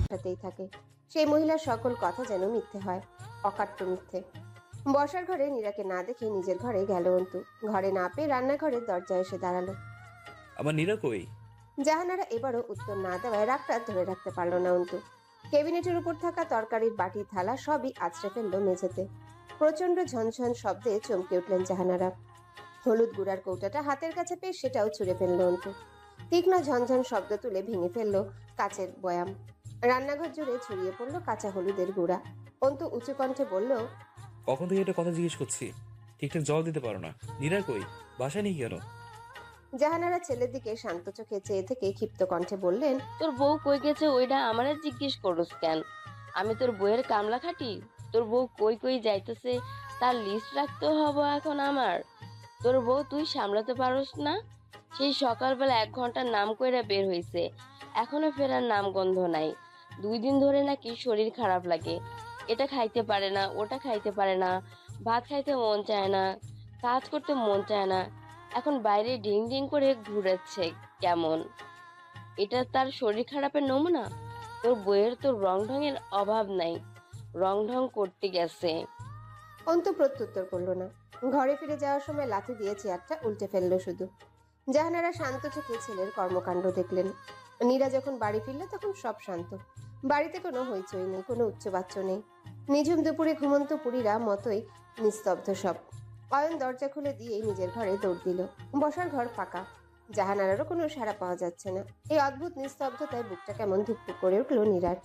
সাথেই থাকে। সেই মহিলার সকল কথা যেন মিথ্যে হয়, অকাট্য মিথ্যে। বসার ঘরে নীরাকে না দেখে নিজের ঘরে গেল অন্তু। ঘরে না পেয়ে রান্নাঘরের দরজায় এসে দাঁড়ালো। আমার নীরা কই? জাহানারা এবারও উত্তর না দেওয়ায় রাগটা ধরে রাখতে পারল না অন্তু। কেবিনেটের উপর থাকা তরকারির বাটি থালা সবই আছড়ে ফেললো মেঝেতে। প্রচন্ড ঝনঝন শব্দে চমকে উঠলেন জাহানারা। হলুদ গুঁড়ার কৌটাটা হাতের কাছে পেয়ে সেটাও ছুঁড়ে ফেললো অন্তু। তীক্ষ্ণ ঝনঝন শব্দ তুলে ভেঙে ফেললো কাচের বয়াম। রান্নাঘর জুড়ে ছড়িয়ে পড়লো কাঁচা হলুদের গুঁড়া। অন্তু উঁচু কণ্ঠে বলল, কখন থেকে একটা কথা জিজ্ঞেস করছি, ঠিকঠাক জবাব দিতে পারো না। নীরা কই? বাসায় নেই কেন? জাহানারা ছেলের দিকে শান্ত চোখে চেয়ে থেকে ক্ষিপ্ত কণ্ঠে বললেন, তোর বউ কই গেছে ওইটা আমারে জিজ্ঞেস করস কেন? আমি তোর বউয়ের কামলা খাটি? তোর বউ কই কই যাইতেছে তার লিস্ট রাখতে হবো এখন আমার? তোর বউ তুই সামলাতে পারস না? সেই সকালবেলা 1 ঘন্টার নাম কইরা বের হইছে, এখনো ফেরার নাম গন্ধ নাই। 2 দিন ধরে নাকি শরীর খারাপ লাগে, এটা খাইতে পারে না, ওটা খাইতে পারে না, ভাত খাইতে মন চায় না, কাজ করতে মন চায় না। এখন বাইরে ডিং ডিং করে ঘুরেছে কেমন? এটা তার শরীর খারাপের নমুনা? তোর বইয়ের তো রং ঢঙের অভাব নাই, রং ঢং করতে গেছে। অন্তু প্রত্যুত্তর করলো না। ঘরে ফিরে যাওয়ার সময় লাথি দিয়ে চেয়ারটা উল্টে ফেললো শুধু। জাহানারা শান্ত চোখে ছেলের কর্মকাণ্ড দেখলেন। নীরা যখন বাড়ি ফিরল তখন সব শান্ত। বাড়িতে কোনো হইচই নেই, কোনো উচ্চবাচ্য নেই। নিঝুম দুপুরে ঘুমন্ত পুরীরা মতোই নিস্তব্ধ সব। অয়ন দরজা খুলে দিয়েই নিজের ঘরে দৌড় দিল। বসার ঘর ফাঁকা। জাহানারারও কোনো সাড়া পাওয়া যাচ্ছে না। এই অদ্ভুত নিস্তব্ধতায় বুকটা কেমন ধুকপুক করে উঠল নীরার।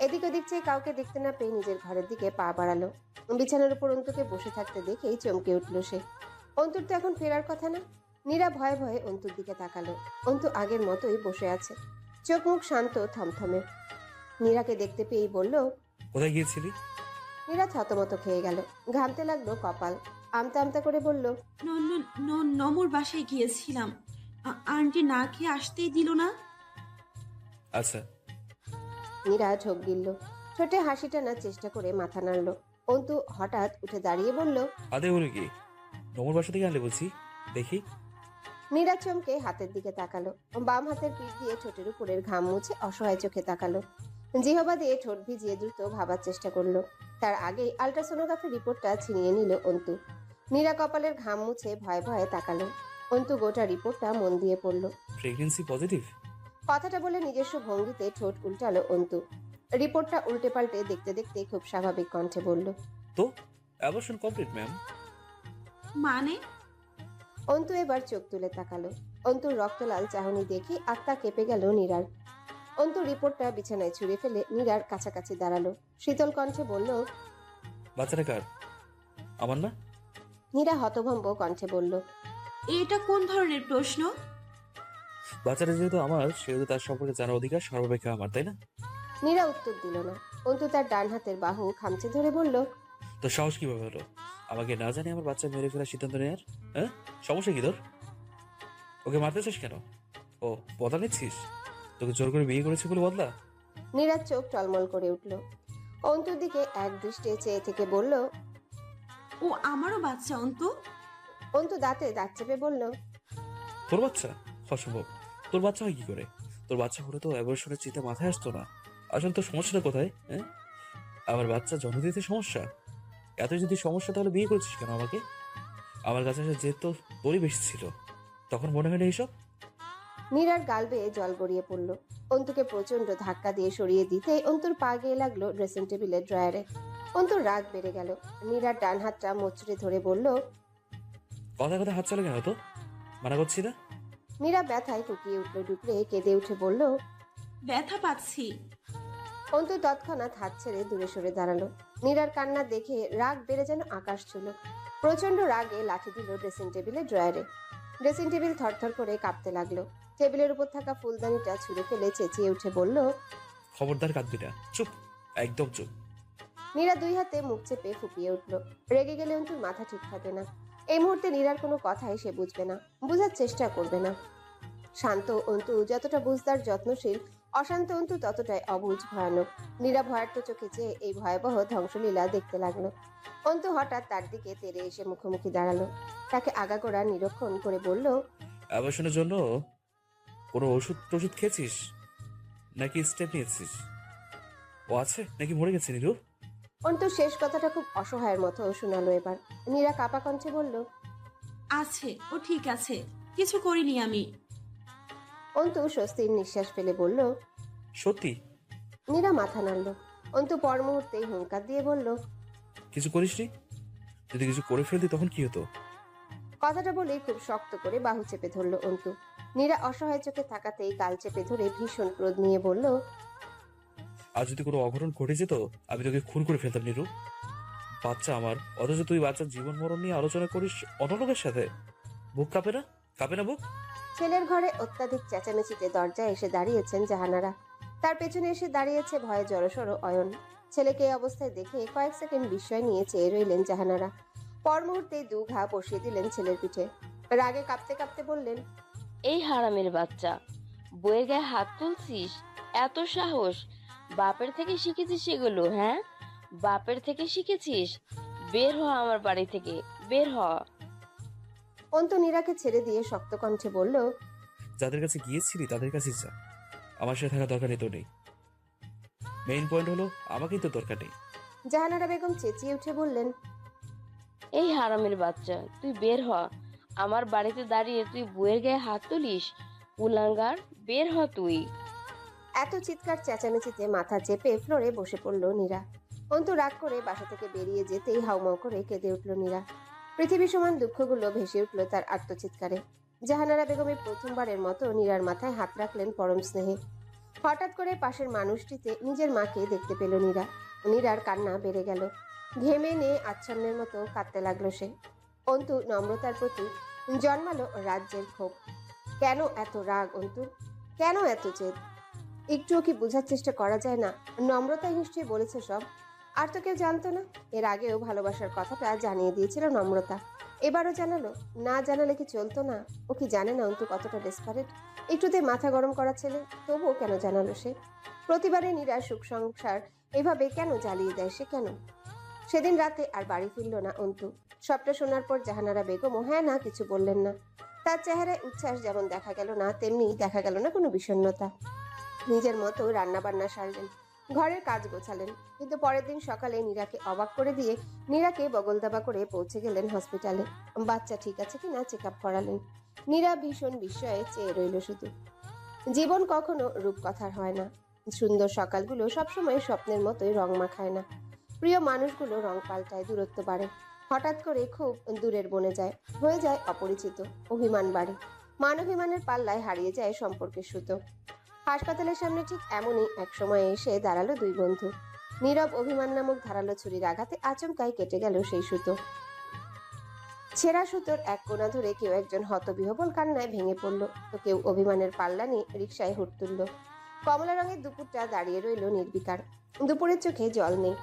এদিক ওদিক চেয়ে কাউকে দেখতে না পেয়ে নিজের ঘরের দিকে পা বাড়ালো। বিছানার উপর অন্তুকে বসে থাকতে দেখেই চমকে উঠল সে। অন্তুর তো এখন ফেরার কথা না। নীরা ভয়ে ভয়ে অন্তুর দিকে তাকালো। অন্তু আগের মতোই বসে আছে, চোখ মুখ শান্ত, থমথমে। নীরাকে দেখতে পেয়েই বলল, কোথায় গিয়েছিলি? নীরা থতমত খেয়ে গেল। ঘামতে লাগলো কপাল। আমতা আমতা করে বলল, নমর বাসায় গিয়েছিলাম। আন্টি না খেয়ে আসতেই দিল না। আচ্ছা। নীরা ঢোক গিলল। ঠোঁটে হাসি টানার চেষ্টা করে মাথা নাড়ল। অন্তু হঠাৎ উঠে দাঁড়িয়ে বলল, আদে বলে কি? নমর বাসা থেকে আনলে বলছি, দেখি। নীরা চমকে হাতের দিকে তাকালো। বাম হাতের পিঠ দিয়ে ঠোঁটের উপরের ঘাম মুছে অসহায় চোখে তাকালো। জিহবা দিয়ে ঠোঁট ভিজিয়ে দ্রুত ভাবার চেষ্টা করলো। তার আগেই আল্ট্রাসোনোগ্রাফির রিপোর্টটা ছিনিয়ে নিল অন্তু। নীরা কপালের ঘাম মুছে ভয়ে ভয়ে তাকালো। অন্তু গোটা রিপোর্টটা মন দিয়ে পড়ল। Pregnancy positive? কথাটা বলে নিজস্ব ভঙ্গিতে ঠোঁট উল্টালো অন্তু। রিপোর্টটা উল্টে পাল্টে দেখতে দেখতে খুব স্বাভাবিক কণ্ঠে বলল, তো অ্যাবর্শন কমপ্লিট ম্যাম। মানে? অন্তু এবার চোখ তুলে তাকালো। অন্তুর রক্তলাল চাহনি দেখে আত্মা কেঁপে গেল নীরার। অন্তু রিপোর্টটা বিছানায় ছুঁড়ে ফেলে নীরার কাছাকাছি দাঁড়ালো। শীতল কণ্ঠে বলল, বাচ্চাটা কার? আমার না? নীরা হতভম্ব কণ্ঠে বলল, এটা কোন ধরনের প্রশ্ন? বাচ্চাটা যেহেতু আমার, সেহেতু তার সম্পর্কে জানার অধিকার সর্বাপেক্ষা আমার, তাই না? নীরা উত্তর দিল না। অন্তু তার ডান হাতের বাহু খামচে ধরে বলল, তো সাহস কিভাবে হলো আমাকে না জানি আমার বাচ্চা মেরে ফেলার সিদ্ধান্ত নেয়ার? হ্যাঁ, সমস্যা কি তোর? ওকে মারতেছিস কেন? ও, বদলা নিচ্ছিস? তোকে জোর করে বিয়ে করেছি বলে বদলা? নীরার চোখ টলমল করে উঠল। অন্তুর দিকে এক দৃষ্টে চেয়ে থেকে বলল, ও আমারও বাচ্চা অন্তু। অন্তু দাঁতে দাঁত চেপে বলল, তোর বাচ্চা? অসম্ভব। তোর বাচ্চা হয় কি করে? তোর বাচ্চা হলে তো অ্যাবর্শনের চিন্তা মাথায় আসতো না। আসলে তোর সমস্যাটা কোথায়? হ্যাঁ, আমার বাচ্চা জন্ম দিতে সমস্যা? এত যদি সমস্যা, তাহলে বিয়ে করছিস কেন আমাকে? আমার কাছে আসে যে তোরই বেশি ছিল, তখন মনে হয় না এইসব? নীরার গাল বেয়ে জল গড়িয়ে পড়ল। অন্তুকে প্রচন্ড ধাক্কা দিয়ে সরিয়ে দিতে অন্তুর পা গিয়ে লাগলো ড্রেসিং টেবিলের ড্রয়ারে। অন্তুর রাগ বেড়ে গেল। নীরার ডান হাতটা মোচড়ে ধরে বলল, কথা কথা হাত চলে কেন? তো মানা করছি না? নীরা ব্যথায় কুকিয়ে উঠল, ডুকরে কেঁদে উঠে বলল। ব্যথা পাচ্ছি। অন্তু তৎক্ষণাৎ হাত ছেড়ে দূরে সরে দাঁড়ালো। নীরার কান্না দেখে রাগ বেড়ে যেন আকাশ ছিল। প্রচন্ড রাগে লাঠি দিল ড্রেসিং টেবিলের ড্রয়ারে। ড্রেসিং টেবিল থরথর করে কাঁপতে লাগলো। টেবিলের উপর থাকা ফুলদানিটা ছুঁড়ে ফেলে চেঁচিয়ে উঠে বলল, খবরদার কাঁদবি না, চুপ, একদম চুপ। নীরা দুই হাতে মুখ চেপে ফুপিয়ে উঠল। রেগে গেলে অন্তুর মাথা ঠিক থাকে না। এই মুহূর্তে নীরার কোনো কথাই সে বুঝবে না, বুঝার চেষ্টা করবে না। শান্ত অন্তু যতটা বুঝদার যত্নশীল, অশান্ত অন্তু ততটাই অবুঝ ভয়ানক। নীরা ভয়ার্ত চোখে চেয়ে এই ভয়াবহ ধ্বংসলীলা দেখতে লাগলো। অন্তু হঠাৎ তার দিকে তেড়ে এসে মুখোমুখি দাঁড়ালো। তাকে আগাগোড়া নিরীক্ষণ করে বলল, অ্যাবর্শনের জন্য কোনো ওষুধ টষুধ খেয়েছিস নাকি স্টেপ নিয়েছিস? ও আছে নাকি মরে গেছে নীরু? অন্তু শেষ কথাটা খুব অসহায়ের মতো শোনালো এবার। নীরা কাপা কণ্ঠে বলল, আছে, ও ঠিক আছে, কিছু করিনি আমি। অন্তু স্বস্তির নিঃশ্বাস ফেলে বলল। সত্যি? নীরা মাথা নাড়ল। অন্তু পর মুহূর্তেই হুঙ্কার দিয়ে বলল, কিছু করিসনি? যদি কিছু করে ফেলতি তখন কি হতো? কথাটা বলেই খুব শক্ত করে বাহু চেপে ধরল অন্তু। নীরা অসহায় চোখে তাকাতেই গাল চেপে ধরে ভীষণ ক্রোধ নিয়ে বলল, আর যদি কোনো অঘটন ঘটে যেত আমি তোকে খুন করে ফেলতাম নীরু। বাচ্চা আমার, অথচ তুই বাচ্চার জীবন মরণ নিয়ে আলোচনা করিস অন্য লোকের সাথে। বুক কাঁপে না? কাঁপে না বুক? ছেলের ঘরে অত্যাধিক চেঁচামেচিতে দরজায় এসে দাঁড়িয়েছেন জাহানারা। তার পেছনে এসে দাঁড়িয়েছে ভয়ে জড়সড় অয়ন। ছেলেকে এই অবস্থায় দেখে কয়েক সেকেন্ড বিস্ময় নিয়ে চেয়ে রইলেন জাহানারা। পর মুহূর্তে দু ঘা বসিয়ে দিলেন ছেলের পিঠে। রাগে কাঁপতে কাঁপতে বললেন, এই হারামের বাচ্চা, বইয়ের গায়ে হাত তুলছিস? এত সাহস! বাপের থেকে শিখেছিস এগুলো? হ্যাঁ, বাপের থেকে শিখেছিস? বের হ আমার বাড়ি থেকে, বের হ। অন্তু নীরাকে ছেড়ে দিয়ে শক্ত কণ্ঠে বলল, যাদের কাছে গিয়েছিলি তাদের কাছে যা, আমার সাথে থাকা দরকার নেই তো নেই। মেইন পয়েন্ট হলো আমাকেই তো দরকার নেই। জাহানারা বেগম চেঁচিয়ে উঠে বললেন, এই হারামের বাচ্চা, তুই বের হ। আমার বাড়িতে দাঁড়িয়ে তুই বইয়ের গায়ে হাত তুলিস? কুলাঙ্গার, বের হ তুই। এত চিৎকার চেঁচামেচিতে মাথা চেপে ফ্লোরে বসে পড়ল নীরা। অন্তু রাগ করে বাসা থেকে বেরিয়ে যেতেই হাউমাউ করে কেঁদে উঠল নীরা। পৃথিবী সমান দুঃখগুলো ভেসে উঠল তার আত্মচিৎকারে। জাহানারা বেগমের প্রথমবারের মতো নীরার মাথায় হাত রাখলেন পরম স্নেহে। হঠাৎ করে পাশের মানুষটিতে নিজের মাকে দেখতে পেল নীরা। নীরার কান্না বেড়ে গেল। ঘেমে নিয়ে আচ্ছন্নের মতো কাঁদতে লাগলো সে। অন্তু নম্রতার প্রতি জন্মালো রাজ্যের ক্ষোভ। কেন এত রাগ অন্তু? কেন এত জেদ? একটুও কি বোঝার চেষ্টা করা যায় না? নম্রতাই নিশ্চয়ই বলেছে সব। আর তো কেউ জানতো না। এর আগেও ভালোবাসার কথাটা জানিয়ে দিয়েছিল নম্রতা, এবারও জানালো। না জানালে কি চলতো না? ও কি জানে না অন্তু কতটা ডেসপারেট? একটুতে মাথা গরম করা ছেলে, তবুও কেন জানালো সে? প্রতিবারে নীরা সুখ সংসার এভাবে কেন জ্বালিয়ে দেয় সে? কেন? সেদিন রাতে আর বাড়ি ফিরল না অন্তু। সবটা শোনার পর জাহানারা বেগমও হ্যাঁ না কিছু বললেন না। তার চেহারায় উচ্ছ্বাস যেমন দেখা গেল না, তেমনি দেখা গেল না কোনো বিষণ্ণতা। নিজের মতো রান্না বান্না সারলেন, ঘরের কাজ গোছালেন। কিন্তু পরের দিন সকালে নীরাকে অবাক করে দিয়ে নীরাকে বগলদাবা করে পৌঁছে গেলেন হসপিটালে। বাচ্চা ঠিক আছে কিনা চেক আপ করালেন। নীরা ভীষণ বিস্ময়ে চেয়ে রইল শুধু। জীবন কখনো রূপকথার হয় না। সুন্দর সকালগুলো সবসময় স্বপ্নের মতোই রং মাখায় না। প্রিয় মানুষগুলো রং পাল্টায়, দূরত্ব বাড়ে, হঠাৎ করে খুব দূরের বনে যায়, হয়ে যায় অপরিচিত। অভিমান বাড়ে, মানবিমানের পাল্লায় হারিয়ে যায় সম্পর্কের সুতো। হাসপাতালের সামনে ঠিক এমনই এক সময় এসে দাঁড়ালো দুই বন্ধু। নীরব অভিমান নামক ধারালো ছুরির আঘাতে আচমকাই কেটে গেল সেই সুতো। ছেঁড়া সুতোর এক কোণা ধরে কেউ একজন হতবিহবল কান্নায় ভেঙে পড়ল, তো কেউ অভিমানের পাল্লা নিয়ে রিকশায় হুট তুলল। কমলা রঙের দুপুরটা দাঁড়িয়ে রইল নির্বিকার। দুপুরের চোখে জল নেই।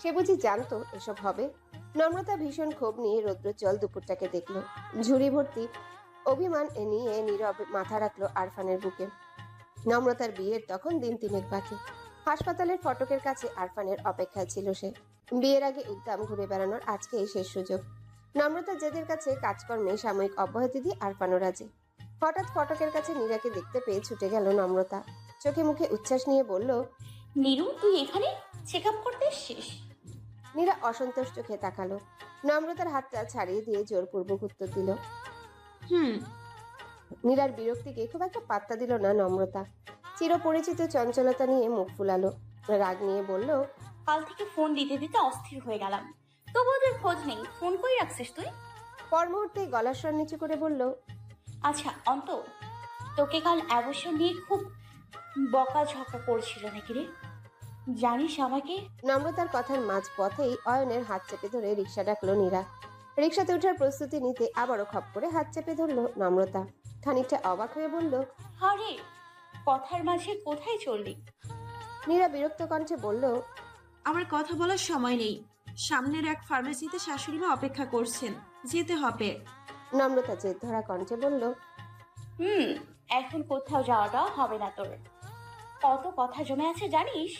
সে বুঝি জানতো এসব হবে? নম্রতা ভীষণ ক্ষোভ নিয়ে রৌদ্রোজ্জ্বল দুপুরটাকে দেখলো। ঝুড়ি ভর্তি অভিমান নিয়ে নীরব মাথা রাখলো আরফানের বুকে। নম্রতার বিয়ের তখন দিন তিনেক বাকি। হাসপাতালের ফটকের কাছে আরফানের অপেক্ষায় ছিল সে। বিয়ের আগে উদ্দাম ঘুরে বেড়ানোর আজকেই শেষ সুযোগ। নম্রতা জেদের কাছে কাজকর্মে সাময়িক অব্যাহতি দিয়ে আরফানও রাজি। হঠাৎ ফটকের কাছে নীরাকে দেখতে পেয়ে ছুটে গেল নম্রতা। চোখে মুখে উচ্ছ্বাস নিয়ে বলল, নীরু, তুই এখানে চেক আপ করতে এসছিস? নীরা অসন্তোষ চোখে তাকালো। নম্রতার হাতটা ছাড়িয়ে দিয়ে জোরপূর্বক উত্তর দিল। হুম। নীরার বিরক্তিকে খুব একটা পাত্তা দিল না নম্রতা। চিরপরিচিত চঞ্চলতা নিয়ে মুখ ফুলালো। রাগ নিয়ে বলল, কাল থেকে ফোন দিতে দিতে অস্থির হয়ে গেলাম, তবু তোর খোঁজ নেই। ফোন করে রাখছিস তুই? পর মুহূর্তে গলার স্বর নিচু করে বলল, আচ্ছা অন্ত, তোকে কাল অবসর নিয়ে খুব বকাঝকা করছিল নাকি রে? জানিস আমাকে? নম্রতার কথার মাঝ পথেই অয়নের হাত চেপে ধরে রিক্সা ডাকলো নীরা। রিক্সাতে ওঠার প্রস্তুতি নিতে আবারও খপ করে হাত চেপে ধরলো নম্রতা। খানিকটা অবাক হয়ে বলল, আরে, কথার মাঝে কোথায় চললি? নীরা বিরক্ত কণ্ঠে বলল, আমার কথা বলার সময় নেই। সামনের এক ফার্মেসিতে শাশুড়ি মা অপেক্ষা করছেন, যেতে হবে। নম্রতা জেদ ধরা কণ্ঠে বলল, এখন কোথাও যাওয়াটা হবে না তোর। কত কথা জমে আছে জানিস?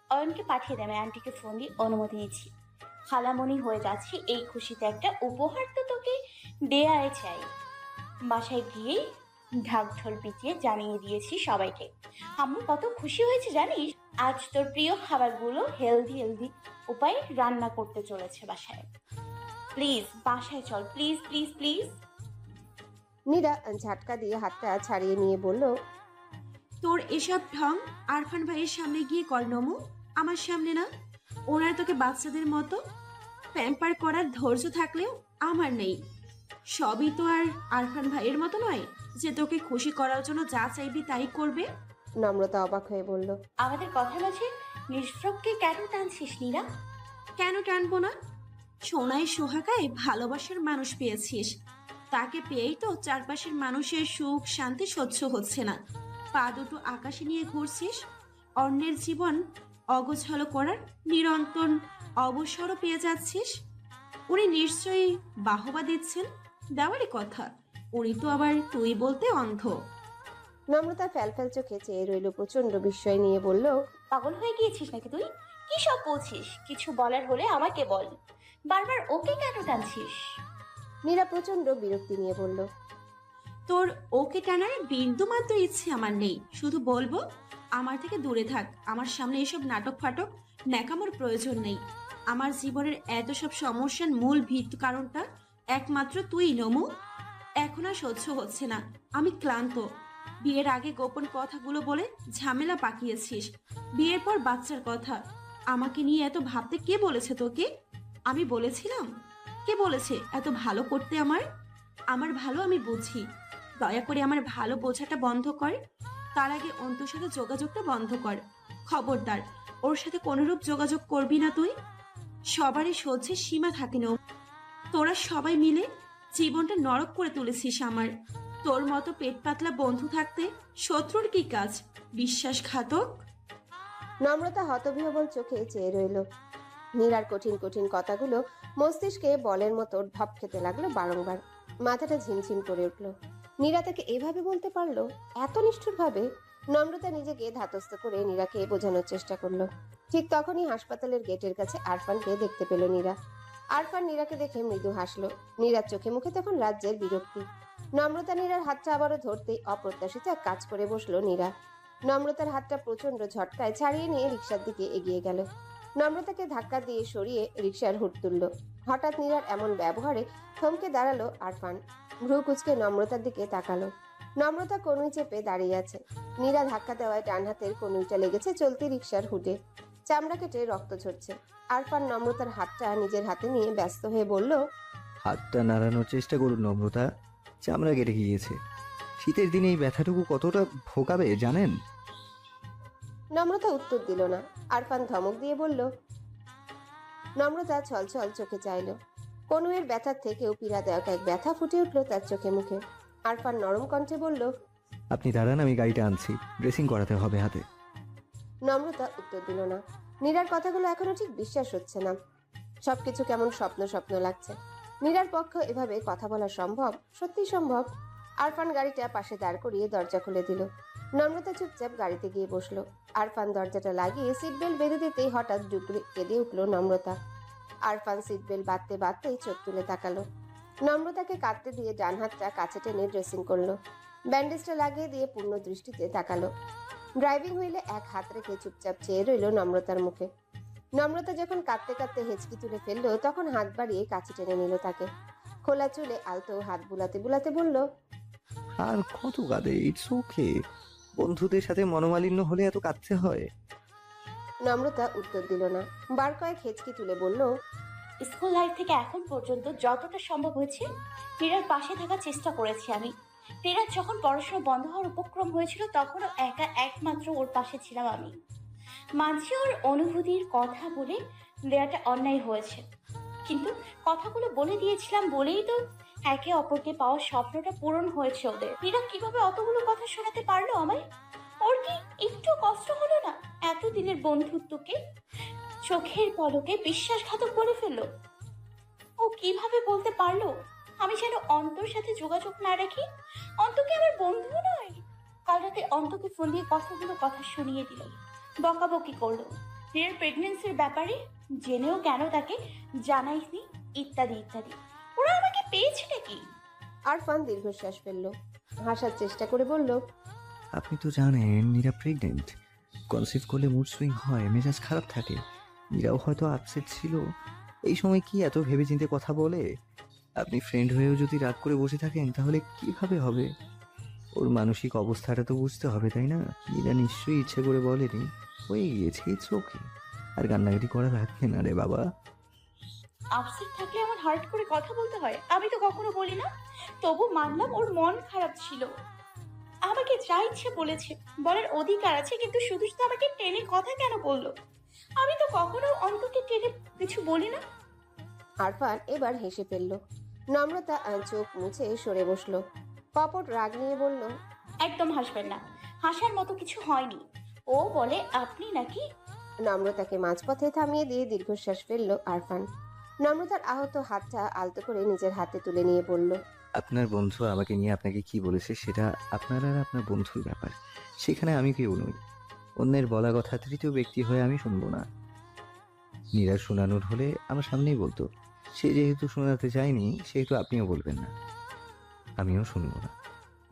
অয়নকে পাঠিয়ে দেবে, আন্টিকে ফোন দিয়ে অনুমতি নিচ্ছি। খালামণি হয়ে যাচ্ছি, এই খুশিতে একটা উপহার তো তোকে দেয়াই চাই। বাসায় গিয়েই ঢাক ঢোল পিটিয়ে জানিয়ে দিয়েছি সবাইকে। আম্মু কত খুশি হয়েছে জানিস? আজ তোর প্রিয় খাবারগুলো হেলদি হেলদি উপায়ে রান্না করতে চলেছে বাসায়। প্লিজ বাসায় চল, প্লিজ প্লিজ প্লিজ। নীরা ঝাটকা দিয়ে হাতটা ছাড়িয়ে নিয়ে বলল, তোর এসব ঢং আরফান ভাইয়ের সামনে গিয়ে কর নমু, আমার সামনে না। ওনার তোকে বাচ্চাদের মতো প্যাম্পার করার ধৈর্য থাকলেও আমার নেই। সবই তো আর আরফান ভাইয়ের মতো নয় যে তোকে খুশি করার জন্য যা চাইবি তাই করবে। নম্রতা অবাক হয়ে বলল, আমাদের কথার মাঝে নিষ্প্রভকে কেন টানছিস নীরা? কেন টানবো না? সোনাই সোহাগায় ভালোবাসার মানুষ পেয়েছিস, তাকে পেয়েই তো চারপাশের মানুষের সুখ শান্তি সহ্য হচ্ছে না। পা দুটো আকাশে নিয়ে ঘুরছিস, অন্যের জীবন অগোছালো করার নিরন্তর অবসরও পেয়ে যাচ্ছিস। উনি নিশ্চয়ই বাহবা দিচ্ছেন, দেওয়ারই কথা। উনি তো আবার তুই বলতে অন্ধ। নম্রতা ফ্যালফ্যাল চোখে চেয়ে রইল, প্রচন্ড বিস্ময় নিয়ে বলল, পাগল হয়ে গিয়েছিস নাকি তুই? কি সব বলছিস? কিছু বলার হলে আমাকে বল, বারবার ওকে কেন টানছিস? নীরা প্রচন্ড বিরক্তি নিয়ে বলল, তোর ওকে টানার বিন্দু মাত্র ইচ্ছে আমার নেই। শুধু বলবো আমার থেকে দূরে থাক, আমার সামনে এসব নাটক ফাটক ন্যাকামোর প্রয়োজন নেই। আমার জীবনের এত সব সমস্যার মূল ভিত্তি কারণটা একমাত্র তুই নমু। এখন আর সহ্য হচ্ছে না, আমি ক্লান্ত। বিয়ের আগে গোপন কথাগুলো বলে ঝামেলা পাকিয়েছিস, বিয়ের পর বাচ্চার কথা। আমাকে নিয়ে এত ভাবতে কে বলেছে তোকে? আমি বলেছিলাম? কে বলেছে এত ভালো করতে? আমার ভালো আমি বুঝি। দয়া করে আমার ভালো বোঝাটা বন্ধ কর। তার আগে অন্তর সাথে যোগাযোগটা বন্ধ কর। খবরদার ওর সাথে কোনরূপ যোগাযোগ করবি না তুই। সবারই সহ্যের সীমা থাকে না। তোরা সবাই মিলে জীবনটা নরক করে তুলেছিস আমার। তোর মতো পেট পাতলা বন্ধু থাকতে শত্রুর কি কাজ? বিশ্বাসঘাতক। নম্রতা হতবিহ্বল চোখে চেয়ে রইল। নীরার কঠিন কঠিন কথাগুলো মস্তিষ্কে বলের মতো ঢপ খেতে লাগলো বারংবার। মাথাটা ঝিমঝিম করে উঠল। নীরা তাকে এভাবে বলতে পারলো, এত নিষ্ঠুর ভাবে? নম্রতা নিজেকে ধাতস্থ করে নীরাকে বোঝানোর চেষ্টা করলো। ঠিক তখনই হাসপাতালের গেটের কাছে আরফানকে দেখতে পেল নীরা। আরফান নীরাকে দেখে মৃদু হাসলো। নীরার চোখে মুখে তখন রাজ্যের বিরক্তি। নম্রতা নীরার হাতটা আবারও ধরতেই অপ্রত্যাশিত এক কাজ করে বসলো নীরা। নম্রতার হাতটা প্রচন্ড ঝটকায় ছাড়িয়ে নিয়ে রিকশার দিকে এগিয়ে গেল। নম্রতাকে ধাক্কা দিয়ে সরিয়ে রিকশার হুড তুলল। হঠাৎ নীরার এমন ব্যবহারে থমকে দাঁড়ালো আরফান। ভ্রু কুচকে নম্রতার দিকে তাকালো। নম্রতা কনুই চেপে দাঁড়িয়ে আছে। নীরা ধাক্কা দেওয়ায় ডান হাতের কনুইটা লেগেছে চলতি রিকশার হুডে। চামড়া কেটে রক্ত ঝরছে। আরফান নম্রতার হাতটা নিজের হাতে নিয়ে ব্যস্ত হয়ে বলল, হাতটা নাড়ানোর চেষ্টা করুন নম্রতা, চামড়া কেটে গিয়েছে। শীতের দিনে এই ব্যথাটুকু কতটা ভোগাবে জানেন? নম্রতা উত্তর দিল না। আরফান ধমক দিয়ে বলল, নম্রতা ছলছল চোখে চাইল। কনুয়ের ব্যথার থেকেও পীড়াদায়ক এক ব্যথা ফুটে উঠল তার চোখে মুখে। আরফান নরম কণ্ঠে বলল, আপনি দাঁড়ান, আমি গাড়িটা আনছি, ড্রেসিং করাতে হবে হাতে। নম্রতা উত্তর দিল না। নীরার কথাগুলো এখনো ঠিক বিশ্বাস হচ্ছে না। সবকিছু কেমন স্বপ্ন স্বপ্ন লাগছে। নীরার পক্ষ এভাবে কথা বলা সম্ভব? সত্যি সম্ভব? আরফান গাড়িটা পাশে দাঁড় করিয়ে দরজা খুলে দিল। নম্রতা চুপচাপ গাড়িতে গিয়ে বসলো। আরফান দরজাটা লাগিয়ে সিট বেল্ট বেঁধে দিতেই হঠাৎ ডুকরে কেঁদে উঠল নম্রতা। আরফান সিট বেল্ট বাঁধতে বাঁধতেই চোখ তুলে তাকালো। নম্রতাকে কাঁদতে দিয়ে ডান হাতটা কাছে টেনে ড্রেসিং করলো। ব্যান্ডেজটা লাগিয়ে দিয়ে পূর্ণ দৃষ্টিতে তাকালো। ড্রাইভিং হুইলে এক হাত রেখে চুপচাপ চেয়ে রইল নম্রতার মুখে। নম্রতা যখন কাঁদতে কাঁদতে হেঁচকি তুলে ফেললো তখন হাত বাড়িয়ে কাছে টেনে নিল তাকে। খোলা চুলে আলতো হাত বুলাতে বুলাতে বলল, আর কত কাঁদে? It's okay. বন্ধুদের সাথে মনোমালিন্য হলে এত কাঁদতে হয়? নম্রতা উত্তর দিল না। বার কয়েক হেঁচকি তুলে বলল, স্কুল লাইফ থেকে এখন পর্যন্ত যতটা সম্ভব হয়েছে ফেরার পাশে থাকার চেষ্টা করেছি আমি। ফেরার যখন পড়াশোনা বন্ধ হওয়ার উপক্রম হয়েছিল তখনও একা একমাত্র ওর পাশে ছিলাম আমি। মাঝে ওর অনুভূতির কথা বলে দেওয়াটা অন্যায় হয়েছে, কিন্তু কথাগুলো বলে দিয়েছিলাম বলেই তো একে অপরকে পাওয়ার স্বপ্নটা পূরণ হয়েছে ওদের। ফেরা কিভাবে অতগুলো কথা শোনাতে পারলো আমায়? ওর কি একটু কষ্ট হলো না এতদিনের বন্ধুত্বকে চোখের পলকে বিশ্বাসঘাতক বলে ফেললো? ও কিভাবে বলতে পারলো আমি যেন অন্তর সাথে যোগাযোগ না রাখি? অন্তকে আমার বন্ধু নয়? কাল রাতে অন্তকে ফোন দিয়ে কথা শুনিয়ে দিল, বকাবকি করলো রিয়ার প্রেগনেন্সির ব্যাপারে, জেনেও কেন তাকে জানাইনি, ইত্যাদি ইত্যাদি। ওরা আমাকে পেয়েছে নাকি? আরফান দীর্ঘশ্বাস ফেলল। হাসার চেষ্টা করে বলল, আপনি তো জানেন নীরা প্রেগনেন্ট। কনসিভ করলে মুড সুইং হয়, মেজাজ খারাপ থাকে। নীরাও হয়তো আপসেট ছিল। এই সময় কি এত ভেবেচিন্তে কথা বলে? আপনি ফ্রেন্ড হয়েও যদি রাগ করে বসে থাকেন তাহলে কিভাবে হবে? ওর মানসিক অবস্থাটা তো বুঝতে হবে, তাই না? নীরা নিশ্চয়ই ইচ্ছে করে বলেনি, হয়ে গিয়েছে, ইটস ওকে। আর কান্নাকাটি করা লাগবে না রে বাবা। আপসেট থাকলে আমার হার্ট করে কথা বলতে হয়? আমি তো কখনো বলি না। তবু মানলাম ওর মন খারাপ ছিল, আমাকে যা ইচ্ছে বলেছে, বলার অধিকার আছে, কিন্তু শুধু শুধু আমাকে টেনে কথা কেন বললো? আমি তো কখনো অন্তকে টেনে কিছু বলি না। আরফান এবার হেসে ফেলল। নম্রতা চোখ মুছে সরে বসলো। কপট রাগ নিয়ে বলল, একদম হাসবেন না, হাসার মতো কিছু হয়নি। ও বলে আপনি নাকি। নম্রতাকে মাঝপথে থামিয়ে দিয়ে দীর্ঘশ্বাস ফেলল আরফান। নম্রতার আহত হাতটা আলতো করে নিজের হাতে তুলে নিয়ে বলল, আপনার বন্ধু আমাকে নিয়ে আপনাকে কি বলেছে সেটা আপনার আর আপনার বন্ধুর ব্যাপার। সেখানে আমি কেউ নই। অন্যের বলা কথা তৃতীয় ব্যক্তি হয়ে আমি শুনবো না। নীরা শোনানোর হলে আমার সামনেই বলতো। সে যেহেতু শোনাতে চায়নি সেহেতু আপনিও বলবেন না, আমিও শুনবো না।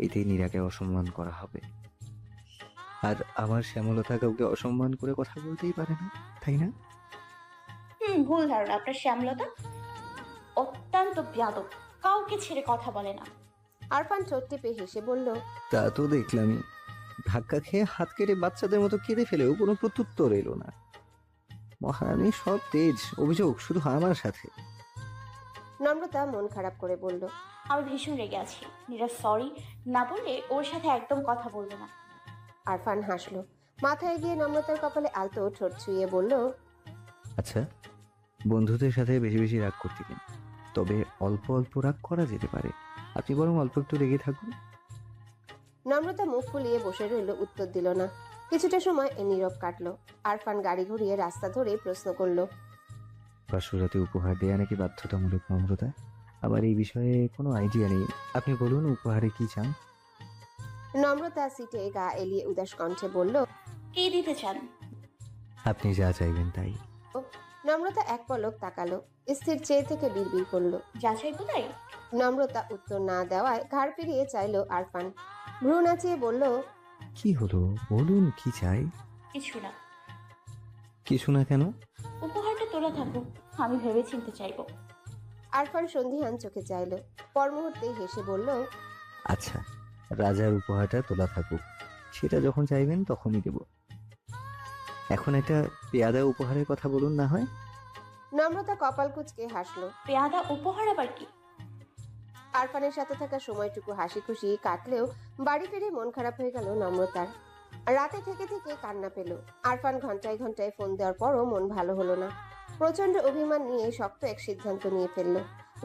এতেই নীরাকে অসম্মান করা হবে। আর আমার শ্যামলতা কাউকে অসম্মান করে কথা বলতেই পারে না, তাই না? ভুল ধারণা। আপনার শ্যামলতা অত্যন্ত বেয়াদব, কাউকে ছেড়ে কথা বলে না। আরফান ঠোঁট টিপে হেসে বলল, তা তো দেখলামই। ধাক্কা খেয়ে হাত কেটে বাচ্চাদের মতো কেঁদে ফেলেও কোনো প্রত্যুত্তর এলো না। মহারানী সব তেজ, অভিযোগ শুধু আমার সাথে। নম্রতা মন খারাপ করে বলল, আমি ভীষণ রেগে আছি। নীরা সরি না বললে ওর সাথে একদম কথা বলবো না। আরফান হাসলো। মাথায় গিয়ে নম্রতার কপালে আলতো ঠোঁট ছুঁয়ে বলল, আচ্ছা, বন্ধুদের সাথে বেশি বেশি রাগ করতে কেন? তবে অল্প অল্প রাগ করা যেতে পারে। আপনি বরং অল্প একটু রেগে থাকুন। নম্রতা মুখ ফুলিয়ে বসে রইল, উত্তর দিল না। কিছুটা সময় নীরব কাটলো। আরফান গাড়ি ঘুরিয়ে রাস্তা ধরে প্রশ্ন করলো, বাসরাতে উপহার দেয়া নাকি বাধ্যতামূলক নম্রতা? আমার এই বিষয়ে কোনো আইডিয়া নেই। আপনি বলুন উপহারে কি চান? নম্রতা সিটে গা এলিয়ে উদাস কণ্ঠে বলল, কে দিতে চান? আপনি যা চাইবেন তাই। নম্রতা এক পলক তাকালো, স্থির চেয়ে থেকে বিড়বিড় করলো। যাচাই কোথায়? নম্রতা উত্তর না দেওয়ায় ঘাড় ফিরিয়ে চাইলো আরফান। ভ্রু নাচিয়ে বলল, কি হলো বলুন, কি চাই? কিছু না। কিছু না কেন? উপহারটা তোলা থাকুক, আমি ভেবে চিনতে চাইবো। আরফান সন্ধিহান চোখে চাইলো। পর মুহূর্তেই হেসে বলল, আচ্ছা, রাজার উপহারটা তোলা থাকুক। সেটা যখন চাইবেন তখনই দেব। এখন একটা পেয়াদা উপহারের কথা বলুন না হয়। নম্রতা কপাল কুঁচকে হাসলো। পেয়াদা উপহার আবার কি? আরফানের সাথে থাকা সময়টুকু হাসি খুশি কাটলেও বাড়ি ফিরে মন খারাপ হয়ে গেল নম্রতার। রাতে থেকে থেকে কান্না পেল। আরফান ঘন্টায় ঘন্টায় ফোন দেওয়ার পরও মন ভালো হলো না। প্রচন্ড অভিমান নিয়ে শক্ত এক সিদ্ধান্ত নিয়ে ফেললো।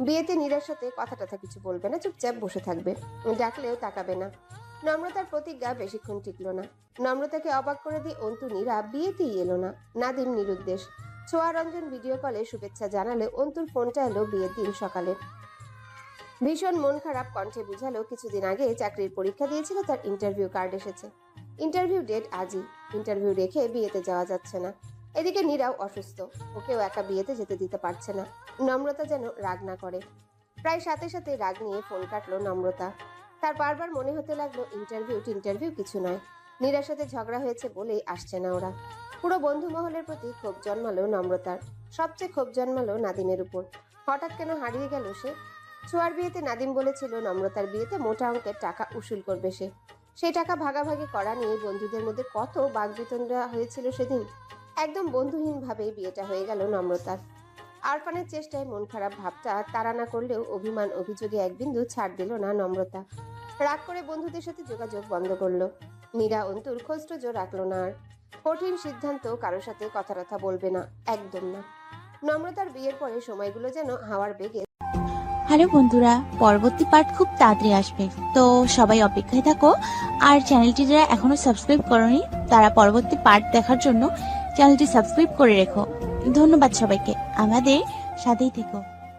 বিয়েতে নীরার সাথে কথা টথা কিছু বলবে না, চুপচাপ বসে থাকবে, ডাকলেও তাকাবে না। নম্রতার প্রতিজ্ঞা বেশিক্ষণ টিকলো না। নম্রতাকে অবাক করে দিয়ে অন্তু নীরা বিয়েতেই এলো না। নাদিম নিরুদ্দেশ। ছোঁয়া রঞ্জন ভিডিও কলে শুভেচ্ছা জানালে অন্তুর ফোনটা এলো বিয়ের দিন সকালে। ভীষণ মন খারাপ কণ্ঠে বুঝালো কিছুদিন আগে চাকরির পরীক্ষা দিয়েছিল, তার ইন্টারভিউ কার্ড এসেছে। ইন্টারভিউ ডেট আজই। ইন্টারভিউ রেখে বিয়েতে যাওয়া যাচ্ছে না। এদিকে নীরাও অসুস্থ, ওকেও একা বিয়েতে যেতে দিতে পারছে না। নম্রতা যেন রাগ না করে। প্রায় সাথে সাথে রাগ নিয়ে ফোন কাটলো নম্রতা। তার বারবার মনে হতে লাগলো ইন্টারভিউ কিছু নয়, নীরার সাথে ঝগড়া হয়েছে বলেই আসছে না ওরা। পুরো বন্ধু মহলের প্রতি ক্ষোভ জন্মালো নম্রতার। সবচেয়ে ক্ষোভ জন্মালো নাদিমের উপর। হঠাৎ কেন হারিয়ে গেল সে? ছোঁয়ার বিয়েতে নাদিম বলেছিল নম্রতার বিয়েতে মোটা অঙ্কের টাকা উসুল করবে সে। সেই টাকা ভাগাভাগি করা নিয়ে বন্ধুদের মধ্যে কত বাগবিতণ্ডা হয়েছিল সেদিন। একদম বন্ধুহীন ভাবে বিয়েটা হয়ে গেল নম্রতার। আরফানের চেষ্টায় মন খারাপ ভাবটা তাড়া না করলেও অভিমান অভিযোগে এক বিন্দু ছাড় দিল না নম্রতা। রাগ করে বন্ধুদের সাথে যোগাযোগ বন্ধ করলো। নীরা অন্তুর খোঁজটোজো রাখলো না আর। কঠিন সিদ্ধান্ত, কারোর সাথে কথা টথা বলবে না, একদম না। নম্রতার বিয়ের পরে সময়গুলো যেন হাওয়ার বেগে। হ্যালো বন্ধুরা, পরবর্তী পার্ট খুব তাড়াতাড়ি আসবে, তো সবাই অপেক্ষায় থাকো। আর চ্যানেলটি যারা এখনো সাবস্ক্রাইব করোনি তারা পরবর্তী পার্ট দেখার জন্য চ্যানেলটি সাবস্ক্রাইব করে রেখো। ধন্যবাদ সবাইকে, আমাদের সাথেই থেকো।